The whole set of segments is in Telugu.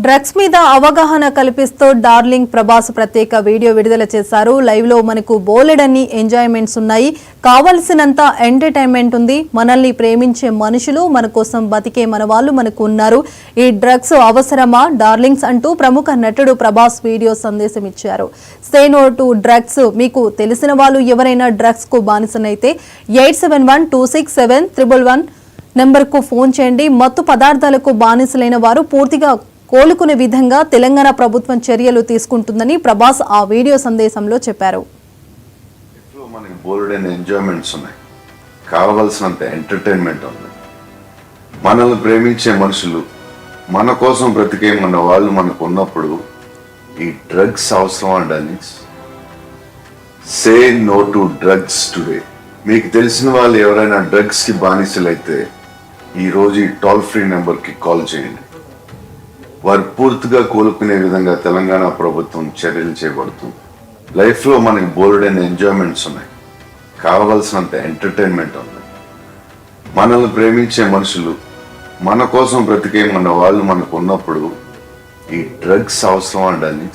డ్రగ్స్ మీద అవగాహన కల్పిస్తూ డార్లింగ్ ప్రభాస్ ప్రత్యేక వీడియో విడుదల చేశారు. లైవ్ లో మనకు బోలెడన్ని ఎంజాయ్మెంట్స్ ఉన్నాయి, కావలసినంత ఎంటర్టైన్మెంట్ ఉంది. మనల్ని ప్రేమించే మనుషులు, మన కోసం బతికే మన వాళ్ళు మనకు ఉన్నారు. ఈ డ్రగ్స్ అవసరమా డార్లింగ్స్ అంటూ ప్రముఖ నటుడు ప్రభాస్ వీడియో సందేశం ఇచ్చారు. Say no to drugs. మీకు తెలిసిన వాళ్ళు ఎవరైనా డ్రగ్స్ కు బానిసనైతే 8712671111 నెంబర్కు ఫోన్ చేయండి. మత్తు పదార్థాలకు బానిసలైన వారు పూర్తిగా కోలుకునే విధంగా తెలంగాణ ప్రభుత్వం చర్యలు తీసుకుంటుందని ప్రభాస్ ఆ వీడియో సందేశంలో చెప్పారు. మనకి బోల్డెన్ ఎంజాయ్మెంట్స్ ఉన్నాయి, కావలసినంత ఎంటర్టైన్మెంట్ ఉంది. మనల్ని ప్రేమించే మనుషులు, మన కోసం బ్రతికే మన వాళ్ళు మనకు ఉన్నప్పుడు ఈ డ్రగ్స్ అవసరం అండి. Say no to drugs today. మీకు తెలిసిన వాళ్ళు ఎవరైనా డ్రగ్స్ కి బానిసలైతే ఈరోజు ఈ టోల్ ఫ్రీ నెంబర్కి కాల్ చేయండి. వారు పూర్తిగా కోలుకునే విధంగా తెలంగాణ ప్రభుత్వం చర్యలు చేపడుతుంది. లైఫ్లో మనకి బోల్డెన్ ఎంజాయ్మెంట్స్ ఉన్నాయి, కావలసినంత ఎంటర్టైన్మెంట్ ఉంది. మనల్ని ప్రేమించే మనుషులు, మన కోసం బ్రతికే మన వాళ్ళు మనకు ఉన్నప్పుడు ఈ డ్రగ్స్ అవసరం అండి.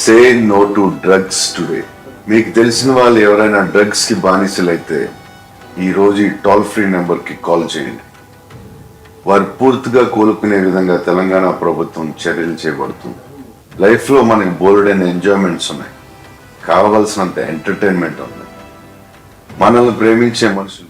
Say no to drugs today. మీకు తెలిసిన వాళ్ళు ఎవరైనా డ్రగ్స్కి బానిసలైతే ఈరోజు ఈ టోల్ ఫ్రీ నెంబర్కి కాల్ చేయండి. వారు పూర్తిగా కోలుకునే విధంగా తెలంగాణ ప్రభుత్వం చర్యలు చేపడుతుంది. లైఫ్లో మనకి బోల్డెన్ ఎంజాయ్మెంట్స్ ఉన్నాయి, కావలసినంత ఎంటర్టైన్మెంట్ ఉంది. మనల్ని ప్రేమించే మనుషులు